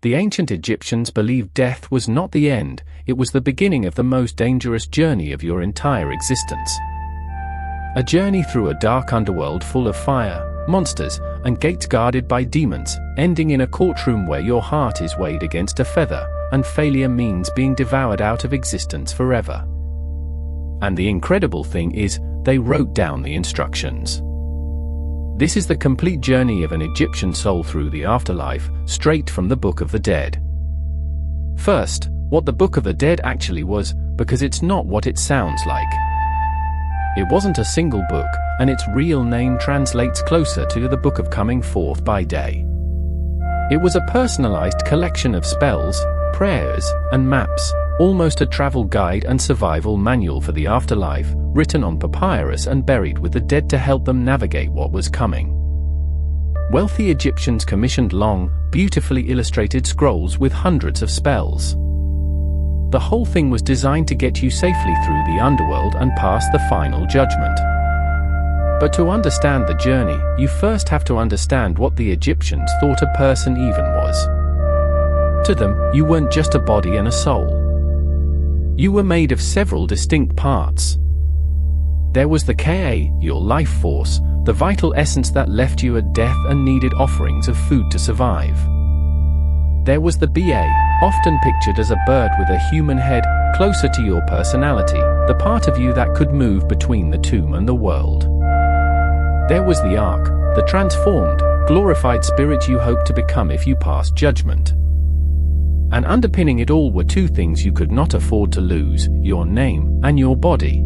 The ancient Egyptians believed death was not the end, it was the beginning of the most dangerous journey of your entire existence. A journey through a dark underworld full of fire, monsters, and gates guarded by demons, ending in a courtroom where your heart is weighed against a feather, and failure means being devoured out of existence forever. And the incredible thing is, they wrote down the instructions. This is the complete journey of an Egyptian soul through the afterlife, straight from the Book of the Dead. First, what the Book of the Dead actually was, because it's not what it sounds like. It wasn't a single book, and its real name translates closer to the Book of Coming Forth by Day. It was a personalized collection of spells, prayers, and maps, almost a travel guide and survival manual for the afterlife, written on papyrus and buried with the dead to help them navigate what was coming. Wealthy Egyptians commissioned long, beautifully illustrated scrolls with hundreds of spells. The whole thing was designed to get you safely through the underworld and past the final judgment. But to understand the journey, you first have to understand what the Egyptians thought a person even was. To them, you weren't just a body and a soul. You were made of several distinct parts. There was the Ka, your life force, the vital essence that left you at death and needed offerings of food to survive. There was the Ba, often pictured as a bird with a human head, closer to your personality, the part of you that could move between the tomb and the world. There was the Ark, the transformed, glorified spirit you hoped to become if you passed judgment. And underpinning it all were two things you could not afford to lose, your name and your body.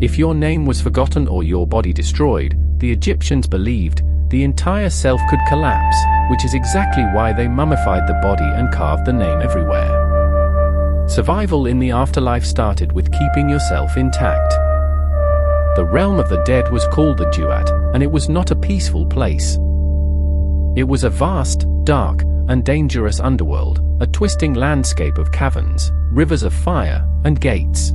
If your name was forgotten or your body destroyed, the Egyptians believed, the entire self could collapse, which is exactly why they mummified the body and carved the name everywhere. Survival in the afterlife started with keeping yourself intact. The realm of the dead was called the Duat, and it was not a peaceful place. It was a vast, dark, and dangerous underworld, a twisting landscape of caverns, rivers of fire, and gates.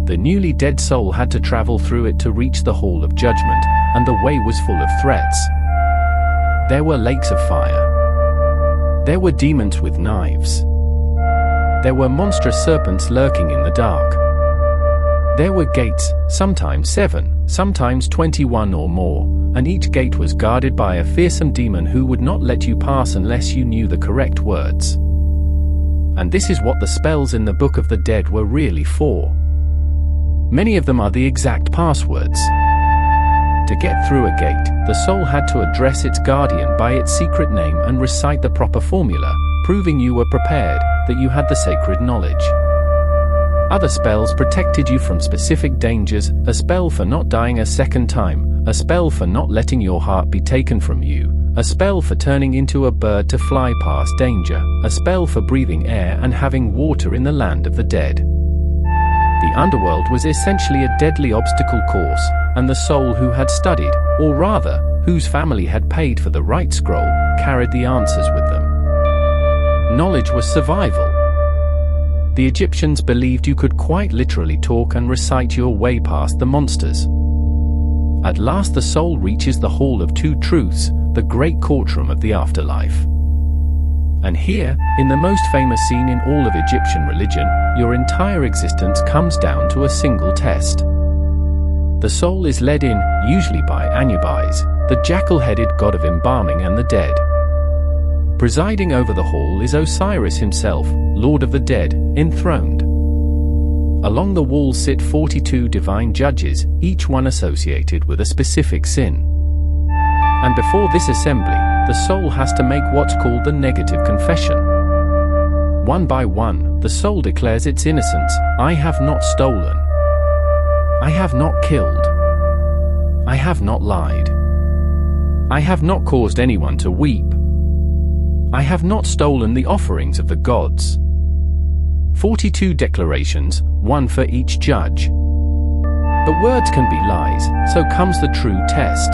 The newly dead soul had to travel through it to reach the Hall of Judgment, and the way was full of threats. There were lakes of fire. There were demons with knives. There were monstrous serpents lurking in the dark. There were gates, sometimes 7, sometimes 21 or more, and each gate was guarded by a fearsome demon who would not let you pass unless you knew the correct words. And this is what the spells in the Book of the Dead were really for. Many of them are the exact passwords. To get through a gate, the soul had to address its guardian by its secret name and recite the proper formula, proving you were prepared, that you had the sacred knowledge. Other spells protected you from specific dangers, a spell for not dying a second time, a spell for not letting your heart be taken from you, a spell for turning into a bird to fly past danger, a spell for breathing air and having water in the land of the dead. The underworld was essentially a deadly obstacle course, and the soul who had studied, or rather, whose family had paid for the right scroll, carried the answers with them. Knowledge was survival. The Egyptians believed you could quite literally talk and recite your way past the monsters. At last the soul reaches the Hall of Two Truths, the great courtroom of the afterlife. And here, in the most famous scene in all of Egyptian religion, your entire existence comes down to a single test. The soul is led in, usually by Anubis, the jackal-headed god of embalming and the dead. Presiding over the hall is Osiris himself, Lord of the Dead, enthroned. Along the wall sit 42 divine judges, each one associated with a specific sin. And before this assembly, the soul has to make what's called the negative confession. One by one, the soul declares its innocence. I have not stolen. I have not killed. I have not lied. I have not caused anyone to weep. I have not stolen the offerings of the gods. 42 declarations, one for each judge. But words can be lies, so comes the true test.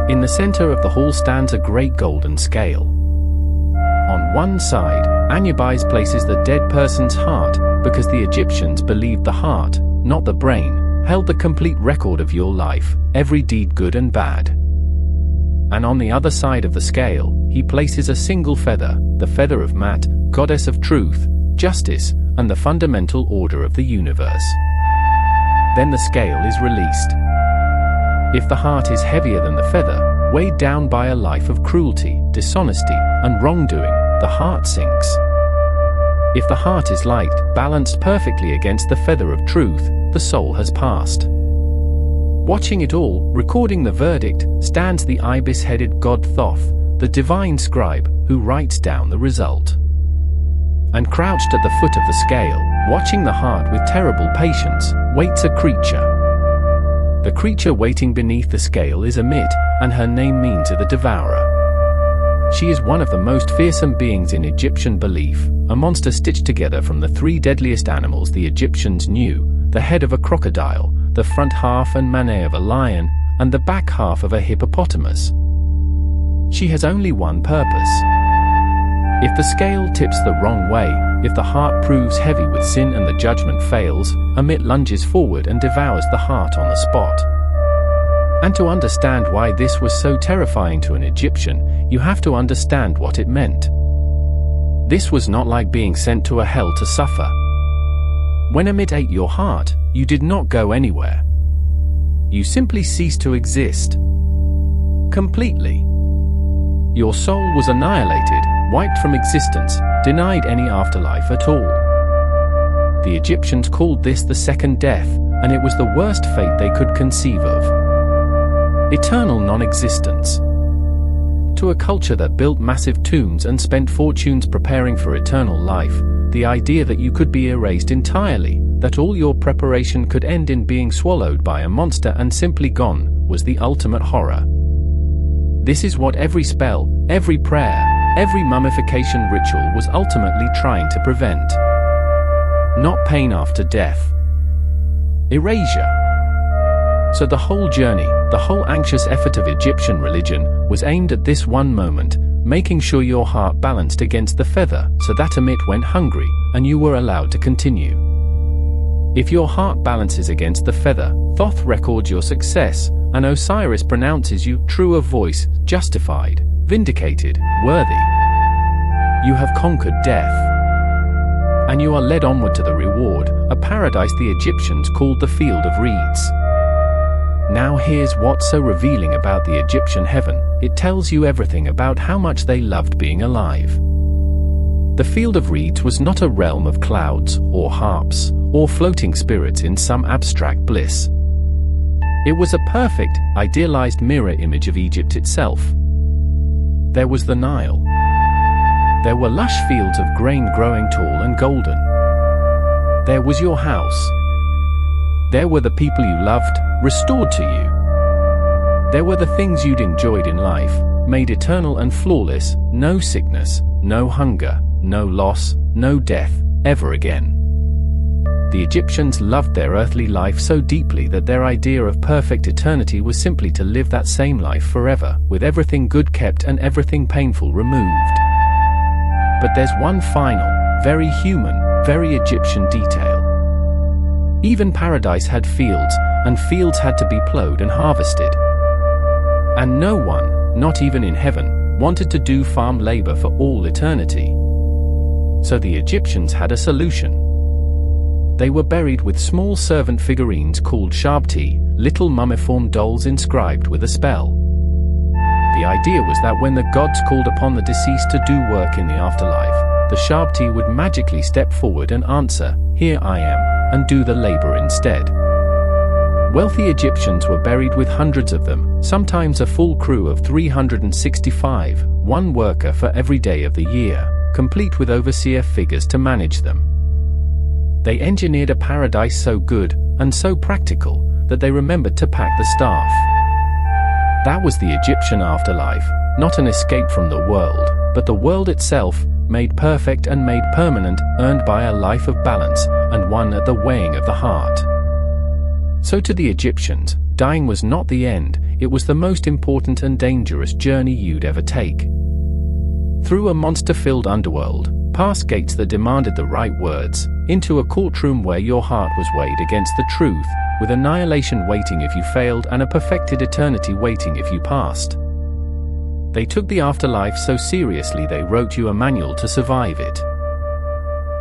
In the center of the hall stands a great golden scale. On one side, Anubis places the dead person's heart, because the Egyptians believed the heart, not the brain, held the complete record of your life, every deed good and bad. and on the other side of the scale, he places a single feather, the feather of Ammit, goddess of truth, justice, and the fundamental order of the universe. Then the scale is released. If the heart is heavier than the feather, weighed down by a life of cruelty, dishonesty, and wrongdoing, the heart sinks. If the heart is light, balanced perfectly against the feather of truth, the soul has passed. Watching it all, recording the verdict, stands the ibis-headed god Thoth, the divine scribe, who writes down the result. And crouched at the foot of the scale, watching the heart with terrible patience, waits a creature. The creature waiting beneath the scale is Ammit, and her name means the devourer. She is one of the most fearsome beings in Egyptian belief, a monster stitched together from the 3 deadliest animals the Egyptians knew, the head of a crocodile, the front half and mane of a lion, and the back half of a hippopotamus. She has only one purpose. If the scale tips the wrong way, if the heart proves heavy with sin and the judgment fails, Ammit lunges forward and devours the heart on the spot. And to understand why this was so terrifying to an Egyptian, you have to understand what it meant. This was not like being sent to a hell to suffer. When Ammit ate your heart, you did not go anywhere. You simply ceased to exist. Completely. Your soul was annihilated, wiped from existence, denied any afterlife at all. The Egyptians called this the second death, and it was the worst fate they could conceive of. Eternal non-existence. To a culture that built massive tombs and spent fortunes preparing for eternal life, the idea that you could be erased entirely, that all your preparation could end in being swallowed by a monster and simply gone, was the ultimate horror. This is what every spell, every prayer, every mummification ritual was ultimately trying to prevent. Not pain after death. Erasure. So the whole journey, the whole anxious effort of Egyptian religion, was aimed at this one moment, making sure your heart balanced against the feather so that Ammit went hungry, and you were allowed to continue. If your heart balances against the feather, Thoth records your success, and Osiris pronounces you true of voice, justified, vindicated, worthy. You have conquered death. And you are led onward to the reward, a paradise the Egyptians called the Field of Reeds. Now here's what's so revealing about the Egyptian heaven: it tells you everything about how much they loved being alive. The Field of Reeds was not a realm of clouds, or harps, or floating spirits in some abstract bliss. It was a perfect, idealized mirror image of Egypt itself. There was the Nile. There were lush fields of grain growing tall and golden. There was your house. There were the people you loved, restored to you. There were the things you'd enjoyed in life, made eternal and flawless: no sickness, no hunger, no loss, no death, ever again. The Egyptians loved their earthly life so deeply that their idea of perfect eternity was simply to live that same life forever, with everything good kept and everything painful removed. But there's one final, very human, very Egyptian detail. Even paradise had fields, and fields had to be plowed and harvested. And no one, not even in heaven, wanted to do farm labor for all eternity. So the Egyptians had a solution. They were buried with small servant figurines called shabti, little mummiform dolls inscribed with a spell. The idea was that when the gods called upon the deceased to do work in the afterlife, the shabti would magically step forward and answer, "Here I am," and do the labor instead. Wealthy Egyptians were buried with hundreds of them, sometimes a full crew of 365, one worker for every day of the year, complete with overseer figures to manage them. They engineered a paradise so good, and so practical, that they remembered to pack the staff. That was the Egyptian afterlife, not an escape from the world, but the world itself, made perfect and made permanent, earned by a life of balance, and won at the weighing of the heart. So to the Egyptians, dying was not the end, it was the most important and dangerous journey you'd ever take. Through a monster-filled underworld, past gates that demanded the right words, into a courtroom where your heart was weighed against the truth, with annihilation waiting if you failed and a perfected eternity waiting if you passed. They took the afterlife so seriously they wrote you a manual to survive it.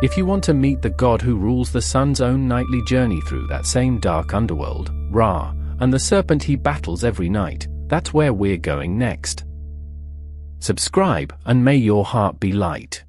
If you want to meet the god who rules the sun's own nightly journey through that same dark underworld, Ra, and the serpent he battles every night, that's where we're going next. Subscribe, and may your heart be light.